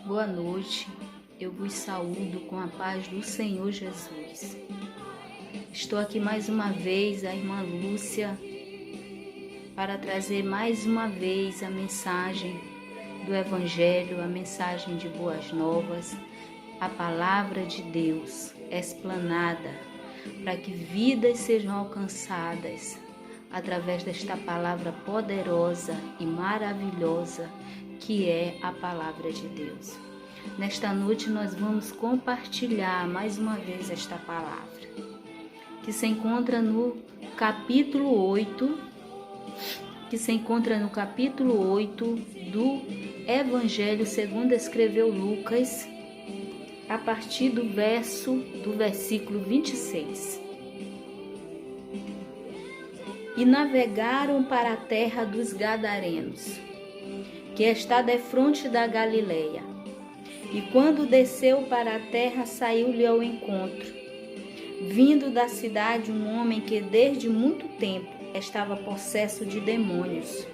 Boa noite, eu vos saúdo com a paz do Senhor Jesus. Estou aqui mais uma vez, a irmã Lúcia, para trazer mais uma vez a mensagem do Evangelho, a mensagem de boas novas, a palavra de Deus explanada, para que vidas sejam alcançadas através desta palavra poderosa e maravilhosa que é a palavra de Deus. Nesta noite nós vamos compartilhar mais uma vez esta palavra, que se encontra no capítulo 8, do Evangelho segundo escreveu Lucas, a partir do versículo 26. E navegaram para a terra dos Gadarenos, que está defronte da Galileia. E quando desceu para a terra, saiu-lhe ao encontro, vindo da cidade um homem que desde muito tempo estava possesso de demônios.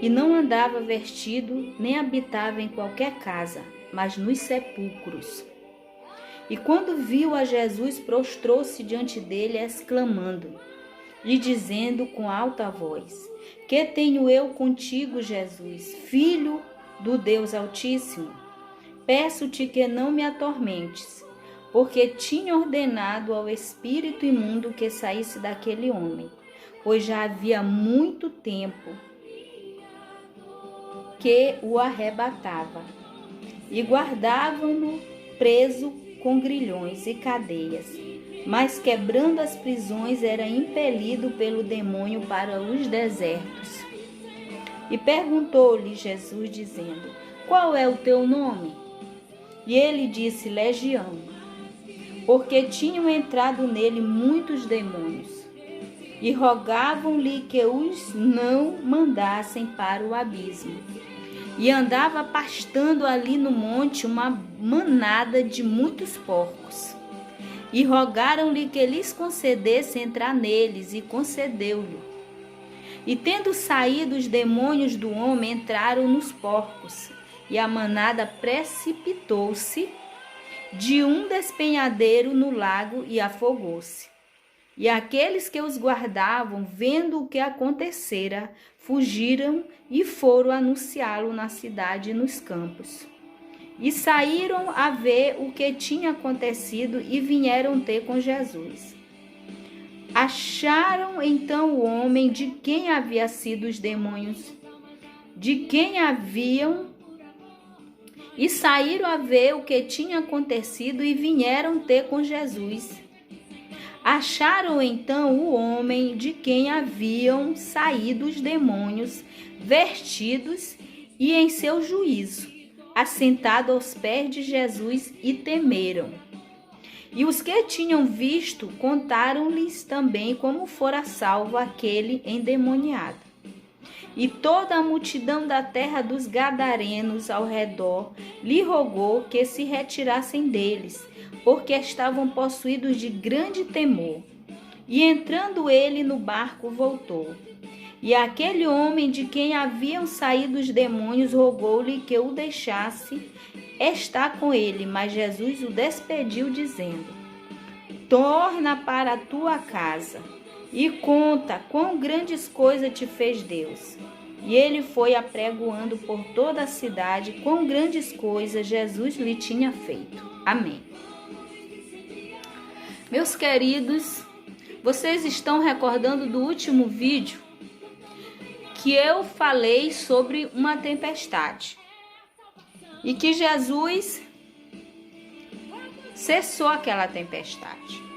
E não andava vestido, nem habitava em qualquer casa, mas nos sepulcros. E quando viu a Jesus, prostrou-se diante dele, exclamando, e dizendo com alta voz: Que tenho eu contigo, Jesus, Filho do Deus Altíssimo? Peço-te que não me atormentes, porque tinha ordenado ao espírito imundo que saísse daquele homem, pois já havia muito tempo que o arrebatava, e guardavam-no preso com grilhões e cadeias. Mas quebrando as prisões, era impelido pelo demônio para os desertos. E perguntou-lhe Jesus, dizendo: Qual é o teu nome? E ele disse: Legião, porque tinham entrado nele muitos demônios, e rogavam-lhe que os não mandassem para o abismo. E andava pastando ali no monte uma manada de muitos porcos. E rogaram-lhe que lhes concedesse entrar neles, e concedeu-lhe. E tendo saído os demônios do homem, entraram nos porcos, e a manada precipitou-se de um despenhadeiro no lago e afogou-se. E aqueles que os guardavam, vendo o que acontecera, fugiram e foram anunciá-lo na cidade e nos campos. E saíram a ver o que tinha acontecido e vieram ter com Jesus. Acharam então o homem de quem havia sido os demônios, e saíram a ver o que tinha acontecido e vieram ter com Jesus. Acharam então o homem de quem haviam saído os demônios, vestidos e em seu juízo, assentado aos pés de Jesus, e temeram. E os que tinham visto contaram-lhes também como fora salvo aquele endemoniado. E toda a multidão da terra dos Gadarenos ao redor lhe rogou que se retirassem deles, porque estavam possuídos de grande temor. E entrando ele no barco, voltou. E aquele homem de quem haviam saído os demônios rogou-lhe que o deixasse estar com ele, mas Jesus o despediu, dizendo: Torna para a tua casa e conta quão grandes coisas te fez Deus. E ele foi apregoando por toda a cidade quão grandes coisas Jesus lhe tinha feito. Amém. Meus queridos, vocês estão recordando do último vídeo que eu falei sobre uma tempestade e que Jesus cessou aquela tempestade.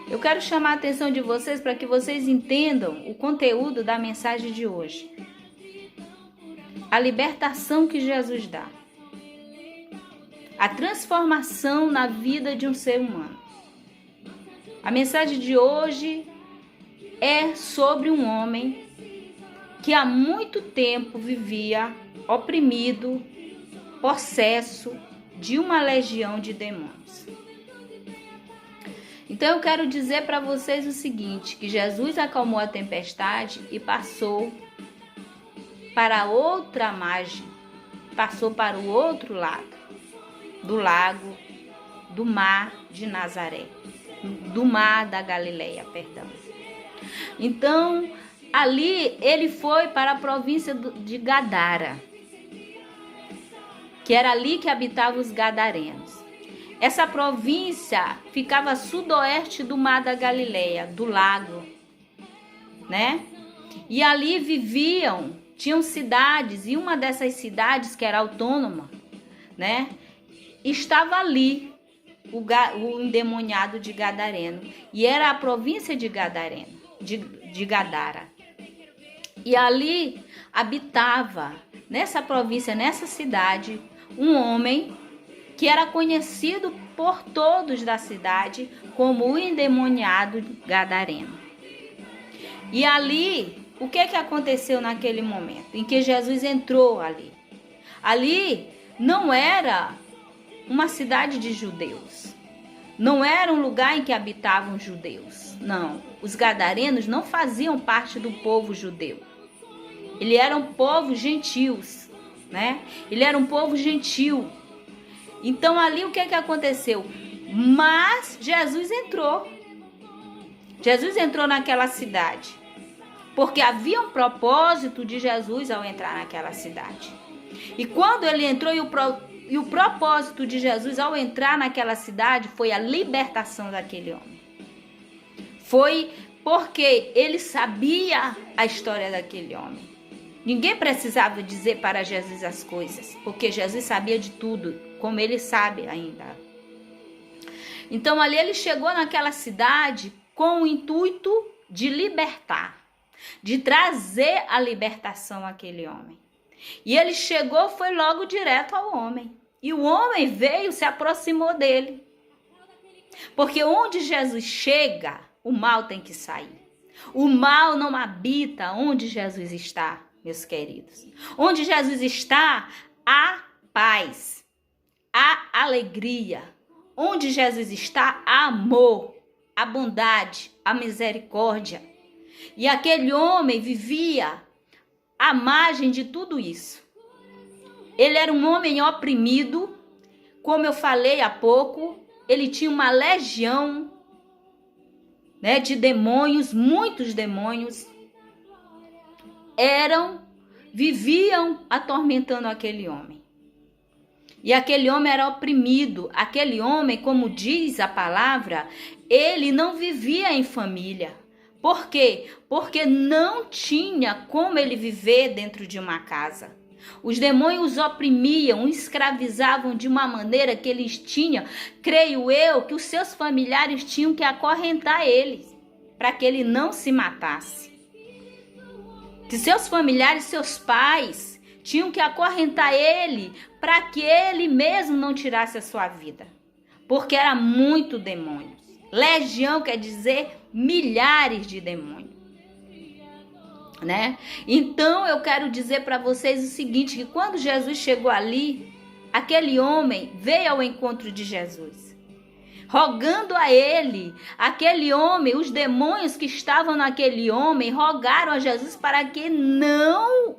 Eu quero chamar a atenção de vocês para que vocês entendam o conteúdo da mensagem de hoje. A libertação que Jesus dá. A transformação na vida de um ser humano. A mensagem de hoje é sobre um homem que há muito tempo vivia oprimido, possesso de uma legião de demônios. Então eu quero dizer para vocês o seguinte, que Jesus acalmou a tempestade e passou para outra margem, passou para o outro lado do lago, do mar de Nazaré, do mar da Galileia, perdão. Então, ali ele foi para a província de Gadara, que era ali que habitavam os gadarenos. Essa província ficava a sudoeste do mar da Galileia, do lago, né? E ali tinham cidades, e uma dessas cidades, que era autônoma, né? Estava ali o endemoniado de Gadareno, e era a província de Gadareno, de Gadara. E ali habitava, nessa província, nessa cidade, um homem que era conhecido por todos da cidade como o endemoniado gadareno. E ali, o que aconteceu naquele momento em que Jesus entrou ali? Ali não era uma cidade de judeus. Não era um lugar em que habitavam judeus. Não, os gadarenos não faziam parte do povo judeu. Eles eram povos gentios, né? Ele era um povo gentil. Então ali o que aconteceu? Mas Jesus entrou. Jesus entrou naquela cidade, porque havia um propósito de Jesus ao entrar naquela cidade. E quando ele entrou, e o propósito de Jesus ao entrar naquela cidade foi a libertação daquele homem. Foi porque ele sabia a história daquele homem. Ninguém precisava dizer para Jesus as coisas, porque Jesus sabia de tudo, como ele sabe ainda. Então ali ele chegou naquela cidade com o intuito de libertar, de trazer a libertação àquele homem. E ele chegou, foi logo direto ao homem. E o homem veio, se aproximou dele. Porque onde Jesus chega, o mal tem que sair. O mal não habita onde Jesus está, meus queridos. Onde Jesus está, há paz, há alegria. Onde Jesus está, há amor, a bondade, a misericórdia. E aquele homem vivia à margem de tudo isso. Ele era um homem oprimido, como eu falei há pouco, ele tinha uma legião, né, de demônios, muitos demônios viviam atormentando aquele homem. E aquele homem era oprimido. Aquele homem, como diz a palavra, ele não vivia em família. Por quê? Porque não tinha como ele viver dentro de uma casa. Os demônios oprimiam, escravizavam de uma maneira que eles tinham, creio eu, que os seus familiares tinham que acorrentar eles, para que ele não se matasse. Que seus familiares, seus pais, tinham que acorrentar ele, para que ele mesmo não tirasse a sua vida. Porque era muito demônio. Legião quer dizer milhares de demônios, né? Então eu quero dizer para vocês o seguinte, que quando Jesus chegou ali, aquele homem veio ao encontro de Jesus, rogando a ele. Aquele homem, os demônios que estavam naquele homem, rogaram a Jesus para que não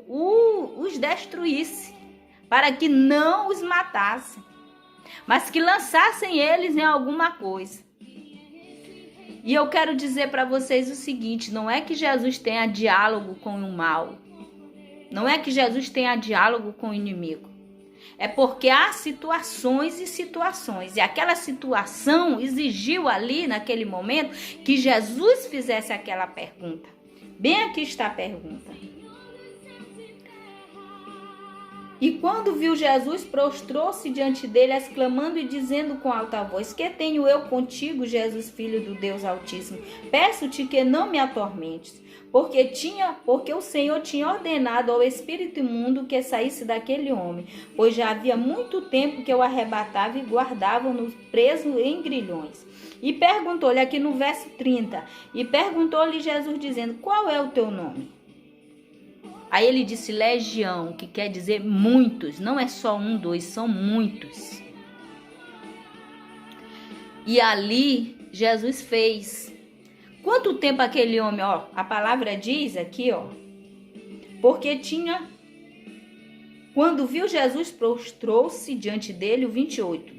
os destruísse, para que não os matasse, mas que lançassem eles em alguma coisa. E eu quero dizer para vocês o seguinte, não é que Jesus tenha diálogo com o mal, não é que Jesus tenha diálogo com o inimigo, é porque há situações e situações, e aquela situação exigiu ali, naquele momento, que Jesus fizesse aquela pergunta. Bem aqui está a pergunta. E quando viu Jesus, prostrou-se diante dele, exclamando e dizendo com alta voz: Que tenho eu contigo, Jesus, filho do Deus Altíssimo? Peço-te que não me atormentes, porque o Senhor tinha ordenado ao espírito imundo que saísse daquele homem, pois já havia muito tempo que eu arrebatava e guardava-no preso em grilhões. E perguntou-lhe, aqui no verso 30, e perguntou-lhe Jesus, dizendo: Qual é o teu nome? Aí ele disse legião, que quer dizer muitos, não é só um, dois, são muitos. E ali Jesus fez. Quanto tempo aquele homem, a palavra diz aqui, porque tinha Quando viu Jesus, prostrou-se diante dele, o 28,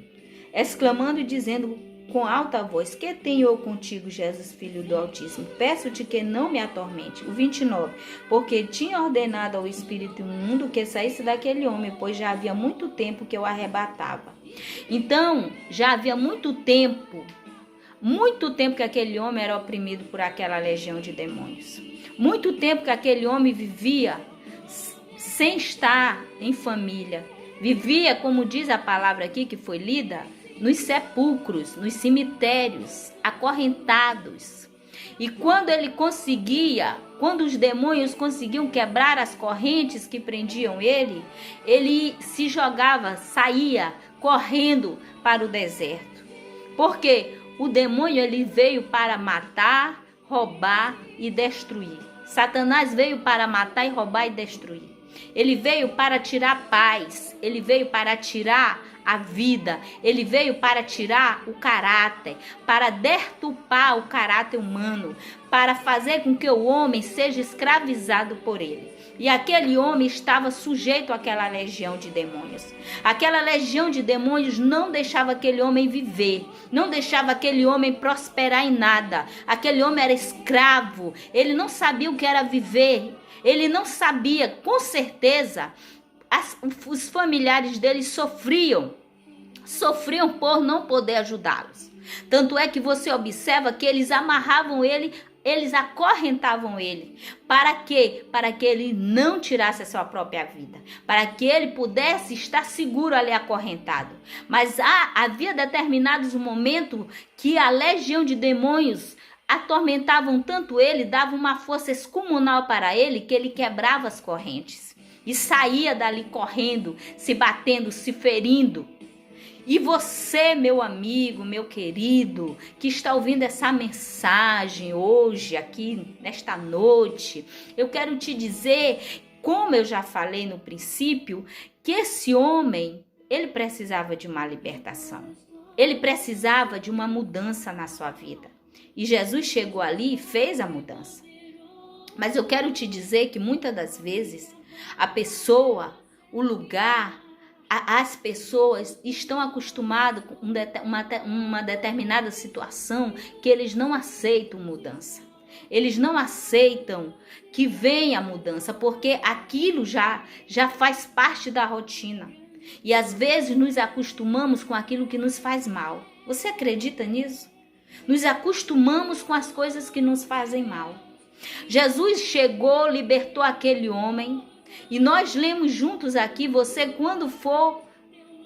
exclamando e dizendo com alta voz: que tenho eu contigo, Jesus, filho do Altíssimo? Peço-te que não me atormente. O 29, porque tinha ordenado ao espírito imundo que saísse daquele homem, pois já havia muito tempo que eu arrebatava. Então, já havia muito tempo que aquele homem era oprimido por aquela legião de demônios. Muito tempo que aquele homem vivia sem estar em família. Vivia, como diz a palavra aqui que foi lida, nos sepulcros, nos cemitérios, acorrentados. E quando os demônios conseguiam quebrar as correntes que prendiam ele se jogava, saía correndo para o deserto. Porque o demônio ele veio para matar, roubar e destruir. Satanás veio para matar e roubar e destruir. Ele veio para tirar a paz, ele veio para tirar a vida, ele veio para tirar o caráter, para deturpar o caráter humano, para fazer com que o homem seja escravizado por ele. E aquele homem estava sujeito àquela legião de demônios. Aquela legião de demônios não deixava aquele homem viver, não deixava aquele homem prosperar em nada. Aquele homem era escravo, ele não sabia o que era viver, ele não sabia, com certeza, os familiares dele sofriam por não poder ajudá-los. Tanto é que você observa que eles amarravam ele, eles acorrentavam ele. Para quê? Para que ele não tirasse a sua própria vida. Para que ele pudesse estar seguro ali acorrentado. Mas havia determinados momentos que a legião de demônios atormentavam tanto ele, davam uma força excomunal para ele, que ele quebrava as correntes. E saía dali correndo, se batendo, se ferindo. E você, meu amigo, meu querido, que está ouvindo essa mensagem hoje, aqui, nesta noite, eu quero te dizer, como eu já falei no princípio, que esse homem, ele precisava de uma libertação. Ele precisava de uma mudança na sua vida. E Jesus chegou ali e fez a mudança. Mas eu quero te dizer que muitas das vezes, a pessoa, o lugar, as pessoas estão acostumadas com uma determinada situação que eles não aceitam mudança. Eles não aceitam que venha a mudança, porque aquilo já faz parte da rotina. E às vezes nos acostumamos com aquilo que nos faz mal. Você acredita nisso? Nos acostumamos com as coisas que nos fazem mal. Jesus chegou, libertou aquele homem. E nós lemos juntos aqui, você quando for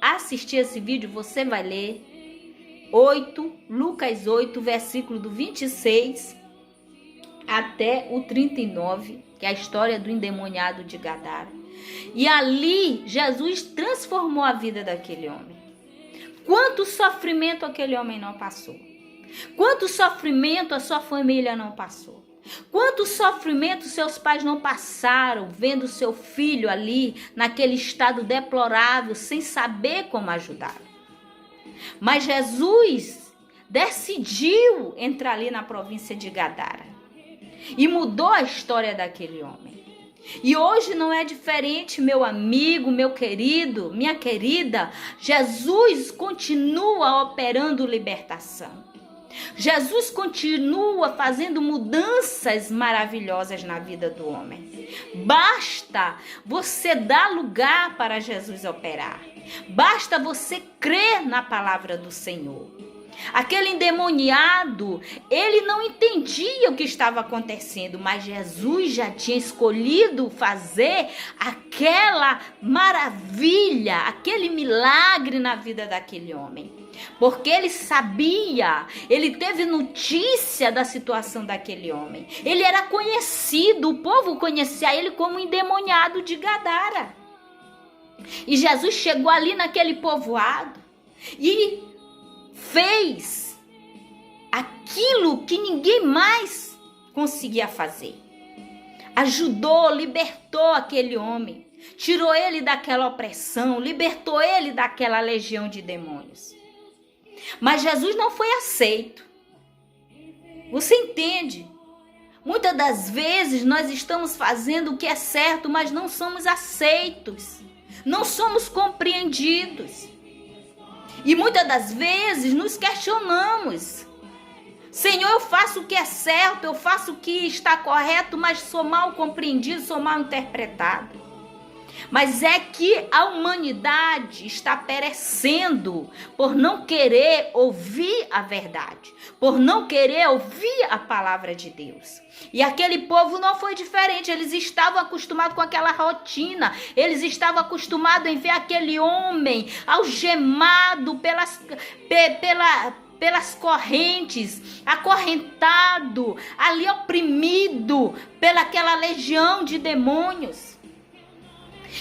assistir esse vídeo, você vai ler Lucas 8, versículo do 26 até o 39, que é a história do endemoniado de Gadara. E ali, Jesus transformou a vida daquele homem. Quanto sofrimento aquele homem não passou. Quanto sofrimento a sua família não passou. Quanto sofrimento seus pais não passaram vendo seu filho ali naquele estado deplorável, sem saber como ajudá-lo. Mas Jesus decidiu entrar ali na província de Gadara e mudou a história daquele homem. E hoje não é diferente, meu amigo, meu querido, minha querida. Jesus continua operando libertação. Jesus continua fazendo mudanças maravilhosas na vida do homem. Basta você dar lugar para Jesus operar. Basta você crer na palavra do Senhor. Aquele endemoniado, ele não entendia o que estava acontecendo, mas Jesus já tinha escolhido fazer aquela maravilha, aquele milagre na vida daquele homem. Porque ele sabia, ele teve notícia da situação daquele homem. Ele era conhecido, o povo conhecia ele como endemoniado de Gadara. E Jesus chegou ali naquele povoado e fez aquilo que ninguém mais conseguia fazer. Ajudou, libertou aquele homem, tirou ele daquela opressão, libertou ele daquela legião de demônios. Mas Jesus não foi aceito. Você entende? Muitas das vezes nós estamos fazendo o que é certo, mas não somos aceitos. não somos compreendidos. E muitas das vezes nos questionamos. Senhor, eu faço o que é certo, eu faço o que está correto, mas sou mal compreendido, sou mal interpretado. Mas é que a humanidade está perecendo por não querer ouvir a verdade, por não querer ouvir a palavra de Deus. E aquele povo não foi diferente, eles estavam acostumados com aquela rotina, eles estavam acostumados em ver aquele homem algemado pelas correntes, acorrentado, ali oprimido pelaquela legião de demônios.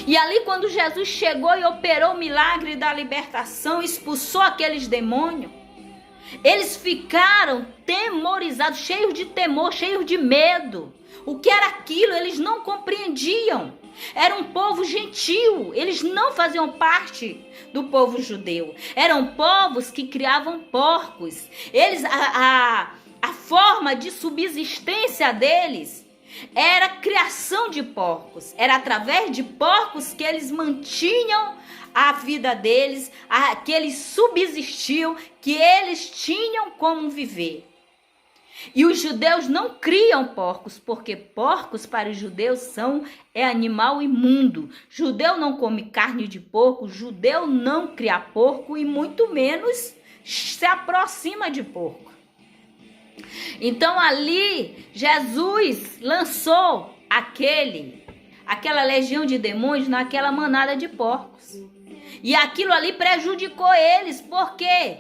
E ali quando Jesus chegou e operou o milagre da libertação, expulsou aqueles demônios, eles ficaram temorizados, cheios de temor, cheios de medo. O que era aquilo? Eles não compreendiam. Era um povo gentil, eles não faziam parte do povo judeu. Eram povos que criavam porcos. A forma de subsistência deles era a criação de porcos. Era através de porcos que eles mantinham a vida deles, que eles subsistiam, que eles tinham como viver. E os judeus não criam porcos, porque porcos para os judeus é animal imundo. Judeu não come carne de porco, judeu não cria porco e muito menos se aproxima de porco. Então ali Jesus lançou aquela legião de demônios naquela manada de porcos. E aquilo ali prejudicou eles. Por quê?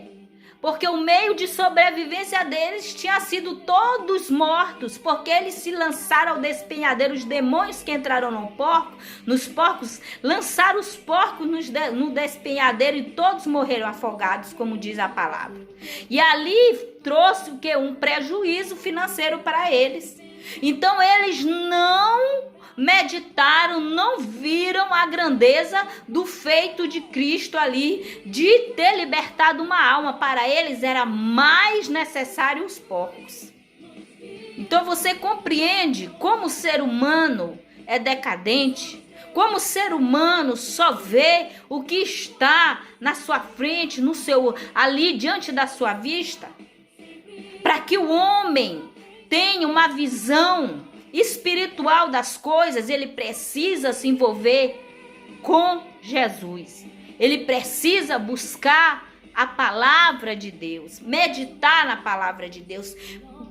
Porque o meio de sobrevivência deles tinha sido todos mortos, porque eles se lançaram ao despenhadeiro. Os demônios que entraram nos porcos, lançaram os porcos no despenhadeiro e todos morreram afogados, como diz a palavra. E ali trouxe o quê? Um prejuízo financeiro para eles. Então eles não meditaram, não viram a grandeza do feito de Cristo ali, de ter libertado uma alma. Para eles era mais necessário os porcos. Então você compreende como o ser humano é decadente, como o ser humano só vê o que está na sua frente, ali diante da sua vista. Para que o homem tenha uma visão espiritual das coisas, ele precisa se envolver com Jesus. Ele precisa buscar a palavra de Deus, meditar na palavra de Deus,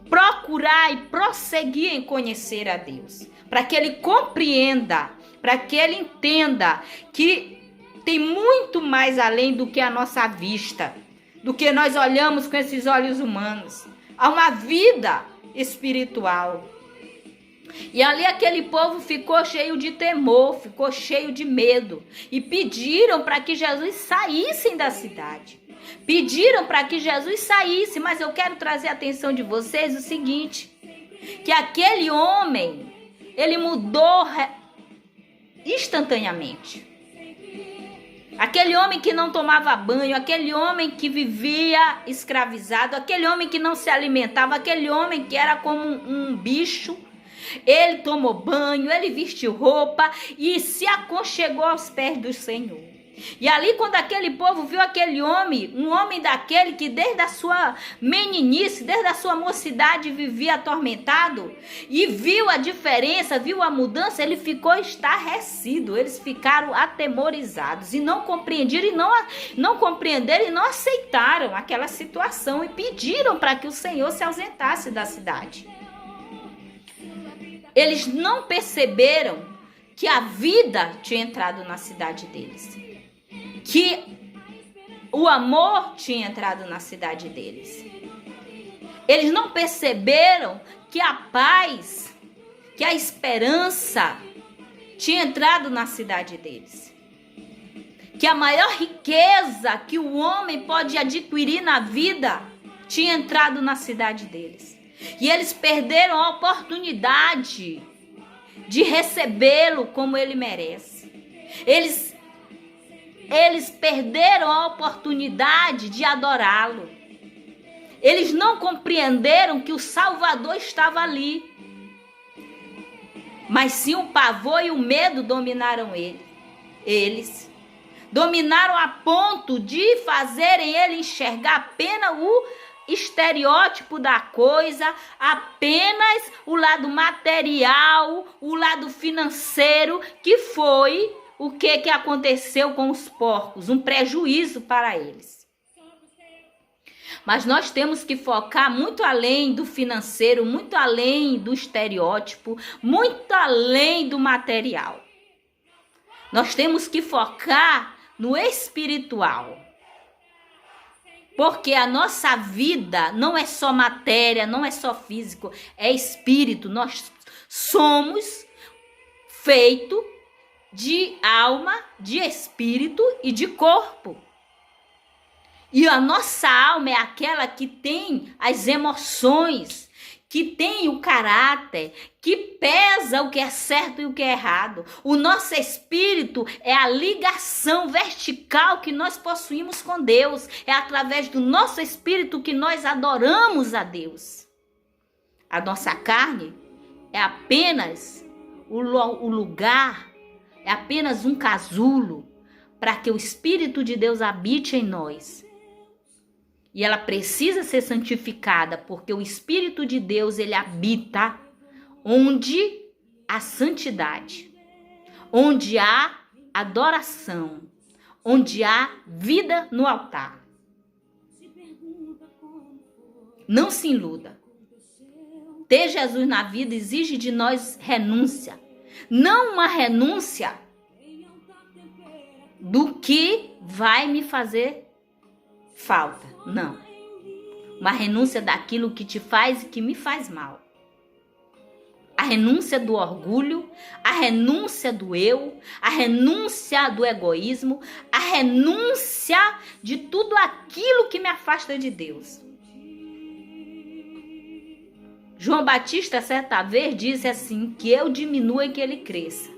procurar e prosseguir em conhecer a Deus, para que ele compreenda, para que ele entenda que tem muito mais além do que a nossa vista, do que nós olhamos com esses olhos humanos. Há uma vida espiritual. E ali aquele povo ficou cheio de temor, ficou cheio de medo. E pediram para que Jesus saísse da cidade. Pediram para que Jesus saísse. Mas eu quero trazer a atenção de vocês o seguinte: que aquele homem, ele mudou instantaneamente. Aquele homem que não tomava banho, aquele homem que vivia escravizado, aquele homem que não se alimentava, aquele homem que era como um bicho. Ele tomou banho, ele vestiu roupa e se aconchegou aos pés do Senhor. E ali quando aquele povo viu aquele homem, um homem daquele que desde a sua meninice, desde a sua mocidade vivia atormentado, e viu a diferença, viu a mudança, ele ficou estarrecido. Eles ficaram atemorizados e não compreenderam e não aceitaram aquela situação e pediram para que o Senhor se ausentasse da cidade. Eles não perceberam que a vida tinha entrado na cidade deles, que o amor tinha entrado na cidade deles. Eles não perceberam que a paz, que a esperança tinha entrado na cidade deles. Que a maior riqueza que o homem pode adquirir na vida tinha entrado na cidade deles. E eles perderam a oportunidade de recebê-lo como ele merece. Eles perderam a oportunidade de adorá-lo. Eles não compreenderam que o Salvador estava ali. Mas sim o pavor e o medo dominaram ele. eles. Dominaram a ponto de fazerem ele enxergar apenas o estereótipo da coisa, apenas o lado material, o lado financeiro, que foi o que aconteceu com os porcos, um prejuízo para eles. Mas nós temos que focar muito além do financeiro, muito além do estereótipo, muito além do material. Nós temos que focar no espiritual. Porque a nossa vida não é só matéria, não é só físico, é espírito. Nós somos feitos de alma, de espírito e de corpo. E a nossa alma é aquela que tem as emoções, que tem o caráter, que pesa o que é certo e o que é errado. O nosso espírito é a ligação vertical que nós possuímos com Deus. É através do nosso espírito que nós adoramos a Deus. A nossa carne é apenas o lugar, é apenas um casulo para que o Espírito de Deus habite em nós. E ela precisa ser santificada, porque o Espírito de Deus, ele habita onde há santidade, onde há adoração, onde há vida no altar. Não se iluda. Ter Jesus na vida exige de nós renúncia. Não uma renúncia do que vai me fazer falta. Não. Uma renúncia daquilo que te faz e que me faz mal. A renúncia do orgulho, a renúncia do eu, a renúncia do egoísmo, a renúncia de tudo aquilo que me afasta de Deus. João Batista, certa vez, disse assim, que eu diminua e que ele cresça.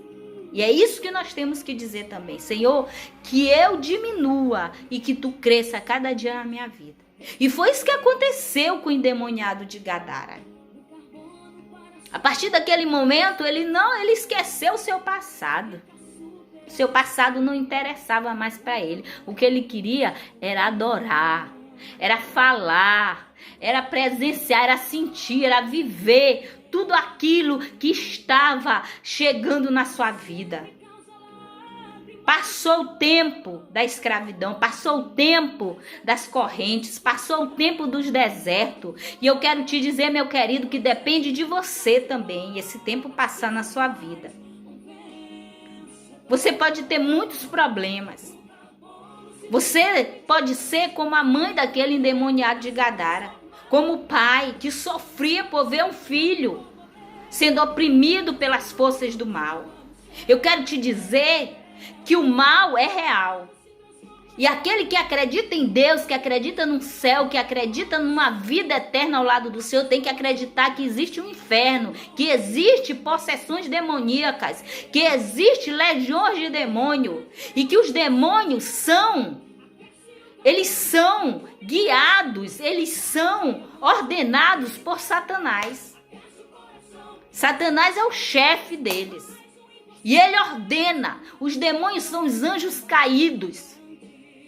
E é isso que nós temos que dizer também. Senhor, que eu diminua e que tu cresça cada dia na minha vida. E foi isso que aconteceu com o endemoniado de Gadara. A partir daquele momento, ele esqueceu o seu passado. O seu passado não interessava mais para ele. O que ele queria era adorar, era falar, era presenciar, era sentir, era viver tudo aquilo que estava chegando na sua vida. Passou o tempo da escravidão, passou o tempo das correntes, passou o tempo dos desertos. E eu quero te dizer, meu querido, que depende de você também, esse tempo passar na sua vida. Você pode ter muitos problemas. Você pode ser como a mãe daquele endemoniado de Gadara, como o pai que sofria por ver um filho sendo oprimido pelas forças do mal. Eu quero te dizer que o mal é real. E aquele que acredita em Deus, que acredita no céu, que acredita numa vida eterna ao lado do Senhor, tem que acreditar que existe um inferno, que existe possessões demoníacas, que existe legiões de demônio e que os demônios eles são guiados, eles são ordenados por Satanás. Satanás é o chefe deles. E ele ordena. Os demônios são os anjos caídos.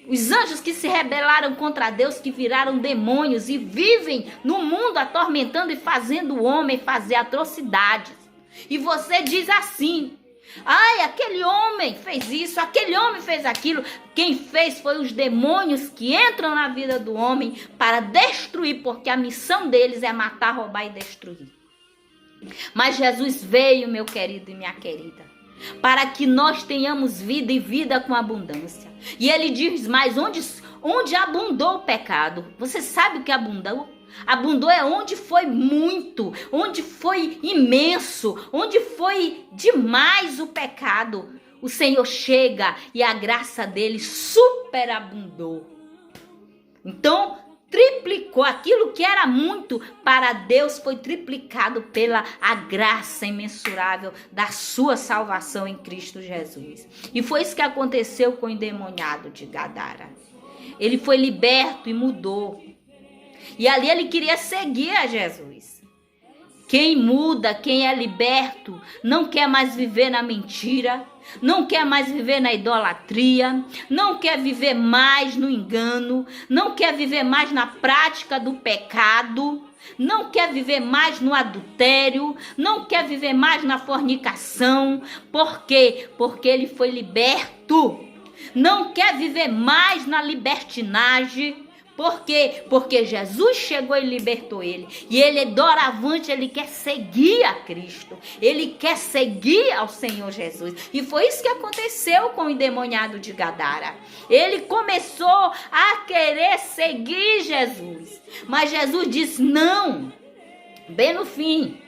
Os anjos que se rebelaram contra Deus, que viraram demônios e vivem no mundo atormentando e fazendo o homem fazer atrocidades. E você diz assim: ai, aquele homem fez isso, aquele homem fez aquilo. Quem fez foi os demônios que entram na vida do homem para destruir, porque a missão deles é matar, roubar e destruir. Mas Jesus veio, meu querido e minha querida, para que nós tenhamos vida e vida com abundância. E ele diz mais, onde abundou o pecado. Você sabe o que abundou? Abundou é onde foi muito, onde foi imenso, onde foi demais o pecado. O Senhor chega e a graça dele superabundou. Então, triplicou aquilo que era muito para Deus, foi triplicado pela a graça imensurável da sua salvação em Cristo Jesus. E foi isso que aconteceu com o endemoniado de Gadara. Ele foi liberto e mudou. E ali ele queria seguir a Jesus. Quem muda, quem é liberto, não quer mais viver na mentira, não quer mais viver na idolatria, não quer viver mais no engano, não quer viver mais na prática do pecado, não quer viver mais no adultério, não quer viver mais na fornicação. Por quê? Porque ele foi liberto. Não quer viver mais na libertinagem. Por quê? Porque Jesus chegou e libertou ele. E ele, doravante, ele quer seguir a Cristo. Ele quer seguir ao Senhor Jesus. E foi isso que aconteceu com o endemoniado de Gadara. Ele começou a querer seguir Jesus. Mas Jesus disse não. Bem no fim.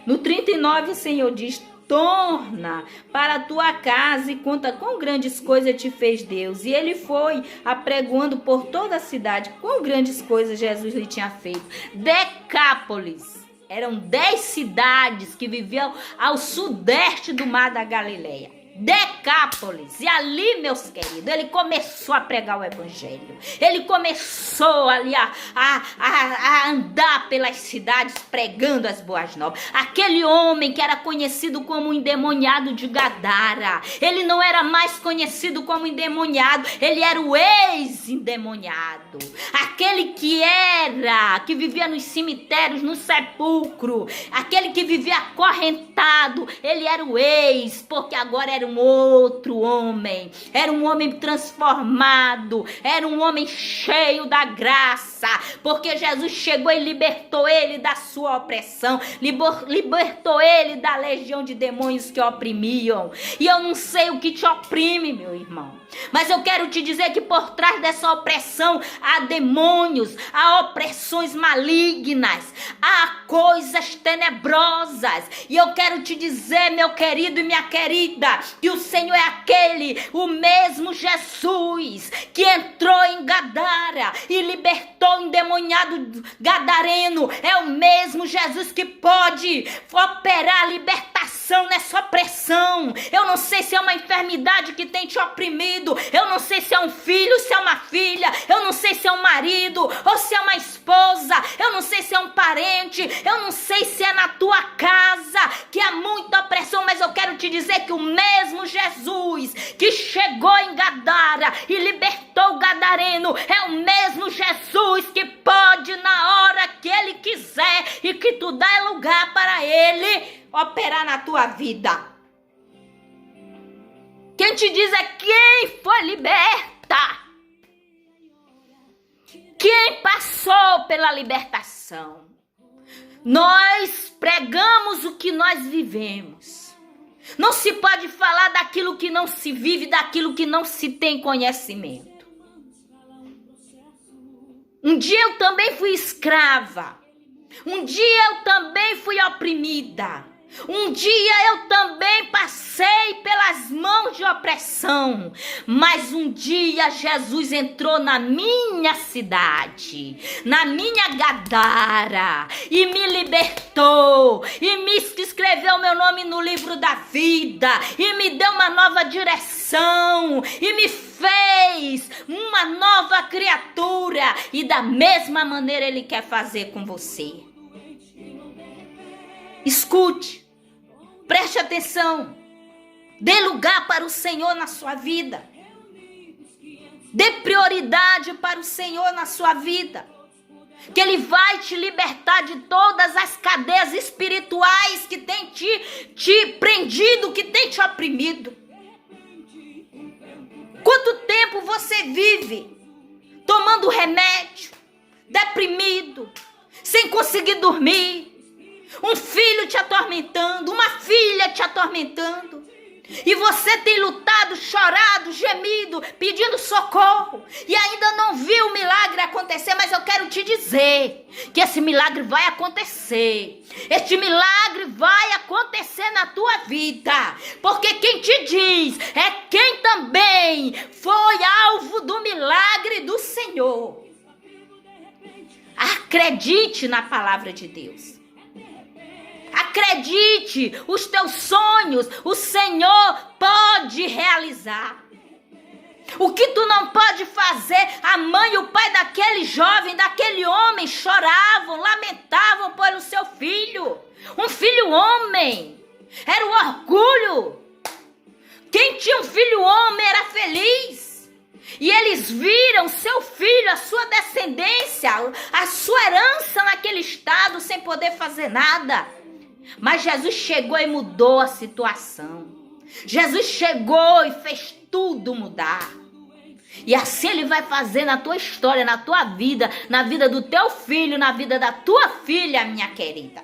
No 39 o Senhor diz: torna para a tua casa e conta quão grandes coisas te fez Deus. E ele foi apregoando por toda a cidade quão grandes coisas Jesus lhe tinha feito. Decápolis. Eram 10 cidades que viviam ao sudeste do mar da Galileia. Decápolis. E ali, meus queridos, ele começou a pregar o evangelho. Ele começou ali a andar pelas cidades pregando as boas novas. Aquele homem que era conhecido como o endemoniado de Gadara, ele não era mais conhecido como endemoniado, ele era o ex-endemoniado. Aquele que vivia nos cemitérios, no sepulcro, aquele que vivia acorrentado, ele era o ex, porque agora era um outro homem, era um homem transformado, era um homem cheio da graça, porque Jesus chegou e libertou ele da sua opressão, libertou ele da legião de demônios que oprimiam. E eu não sei o que te oprime, meu irmão, mas eu quero te dizer que por trás dessa opressão há demônios, há opressões malignas, há coisas tenebrosas. E eu quero te dizer, meu querido e minha querida, que o Senhor é o mesmo Jesus que entrou em Gadara e libertou o endemoniado gadareno. É o mesmo Jesus que pode operar a libertação nessa opressão. Eu não sei se é uma enfermidade que tem te oprimido, eu não sei se é um filho, se é uma filha, eu não sei se é um marido ou se é uma esposa, eu não sei se é um parente, eu não sei se é na tua casa que há muita opressão, mas eu quero te dizer que o mesmo Jesus que chegou em Gadara e libertou o gadareno é o mesmo Jesus que pode, na hora que ele quiser e que tu dá lugar para ele operar na tua vida. Quem te diz é quem foi liberta, quem passou pela libertação. Nós pregamos o que nós vivemos. Não se pode falar daquilo que não se vive, daquilo que não se tem conhecimento. Um dia eu também fui escrava. Um dia eu também fui oprimida. Um dia eu também passei pelas mãos de opressão, mas um dia Jesus entrou na minha cidade, na minha Gadara, e me libertou, e me escreveu meu nome no livro da vida, e me deu uma nova direção, e me fez uma nova criatura, e da mesma maneira Ele quer fazer com você. Escute. Preste atenção, dê lugar para o Senhor na sua vida, dê prioridade para o Senhor na sua vida, que Ele vai te libertar de todas as cadeias espirituais que tem te prendido, que tem te oprimido. Quanto tempo você vive tomando remédio, deprimido, sem conseguir dormir? Um filho te atormentando, uma filha te atormentando. E você tem lutado, chorado, gemido, pedindo socorro. E ainda não viu o milagre acontecer, mas eu quero te dizer que esse milagre vai acontecer. Este milagre vai acontecer na tua vida. Porque quem te diz é quem também foi alvo do milagre do Senhor. Acredite na palavra de Deus. Acredite, os teus sonhos o Senhor pode realizar. O que tu não pode fazer, a mãe e o pai daquele jovem, daquele homem choravam, lamentavam pelo seu filho. Um filho homem, era o orgulho. Quem tinha um filho homem era feliz. E eles viram seu filho, a sua descendência, a sua herança naquele estado sem poder fazer nada. Mas Jesus chegou e mudou a situação. Jesus chegou e fez tudo mudar. E assim ele vai fazer na tua história, na tua vida, na vida do teu filho, na vida da tua filha, minha querida.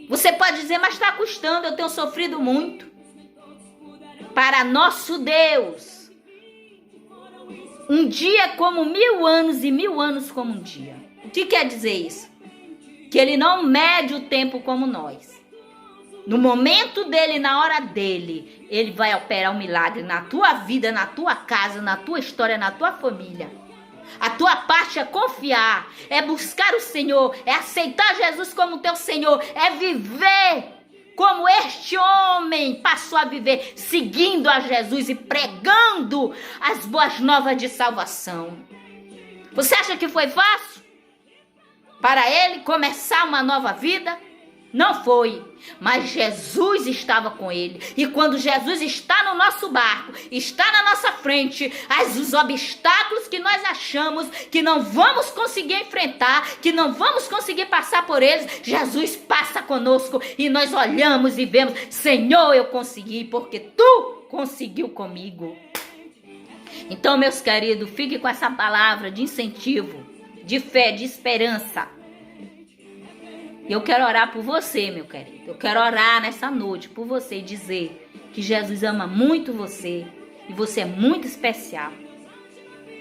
Você pode dizer, mas está custando, eu tenho sofrido muito. Para nosso Deus, um dia é como 1000 anos e 1000 anos como um dia. O que quer dizer isso? Que ele não mede o tempo como nós. No momento dele, na hora dele, ele vai operar um milagre na tua vida, na tua casa, na tua história, na tua família. A tua parte é confiar, é buscar o Senhor, é aceitar Jesus como teu Senhor, é viver como este homem passou a viver, seguindo a Jesus e pregando as boas novas de salvação. Você acha que foi fácil para ele começar uma nova vida? Não foi, mas Jesus estava com ele. E quando Jesus está no nosso barco, está na nossa frente, os obstáculos que nós achamos que não vamos conseguir enfrentar, que não vamos conseguir passar por eles, Jesus passa conosco e nós olhamos e vemos, Senhor, eu consegui, porque Tu conseguiu comigo. Então, meus queridos, fique com essa palavra de incentivo, de fé, de esperança. Eu quero orar por você, meu querido. Eu quero orar nessa noite por você e dizer que Jesus ama muito você e você é muito especial.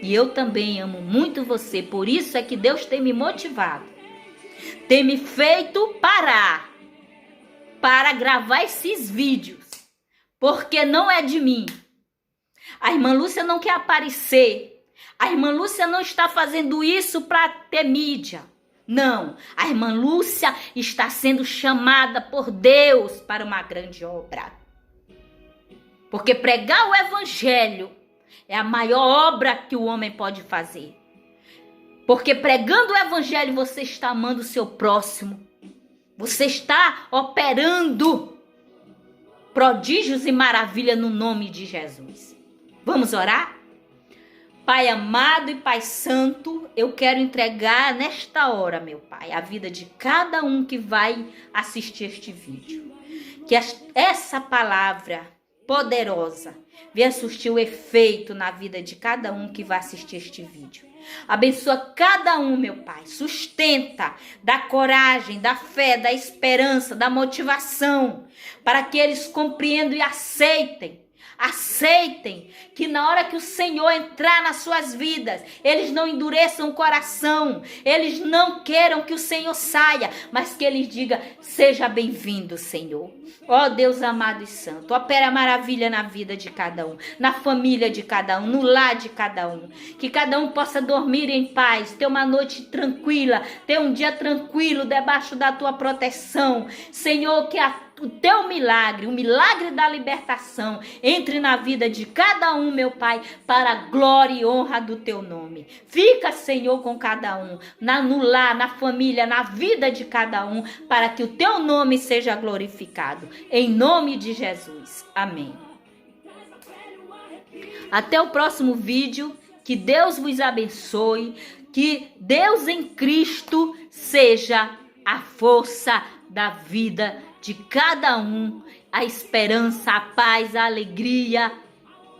E eu também amo muito você. Por isso é que Deus tem me motivado, tem me feito parar para gravar esses vídeos. Porque não é de mim. A irmã Lúcia não quer aparecer. A irmã Lúcia não está fazendo isso para ter mídia. Não, a irmã Lúcia está sendo chamada por Deus para uma grande obra. Porque pregar o evangelho é a maior obra que o homem pode fazer. Porque pregando o evangelho você está amando o seu próximo. Você está operando prodígios e maravilhas no nome de Jesus. Vamos orar? Pai amado e Pai santo, eu quero entregar nesta hora, meu Pai, a vida de cada um que vai assistir este vídeo. Que essa palavra poderosa venha surtir o efeito na vida de cada um que vai assistir este vídeo. Abençoa cada um, meu Pai. Sustenta, dá coragem, dá fé, dá esperança, dá motivação, para que eles compreendam e aceitem que na hora que o Senhor entrar nas suas vidas, eles não endureçam o coração, eles não queiram que o Senhor saia, mas que eles digam, seja bem-vindo, Senhor. Ó Deus amado e santo, opera maravilha na vida de cada um, na família de cada um, no lar de cada um, que cada um possa dormir em paz, ter uma noite tranquila, ter um dia tranquilo debaixo da tua proteção, Senhor, que o teu milagre, o milagre da libertação, entre na vida de cada um, meu Pai, para a glória e honra do teu nome. Fica, Senhor, com cada um, no lar, na família, na vida de cada um, para que o teu nome seja glorificado. Em nome de Jesus. Amém. Até o próximo vídeo. Que Deus vos abençoe. Que Deus em Cristo seja a força da vida de cada um, a esperança, a paz, a alegria.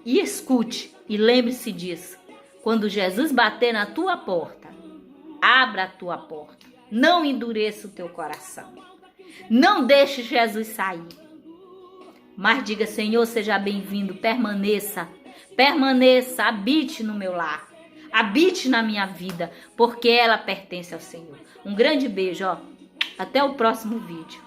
E escute e lembre-se disso. Quando Jesus bater na tua porta, abra a tua porta. Não endureça o teu coração. Não deixe Jesus sair. Mas diga, Senhor, seja bem-vindo, permaneça, habite no meu lar. Habite na minha vida, porque ela pertence ao Senhor. Um grande beijo, ó. Até o próximo vídeo.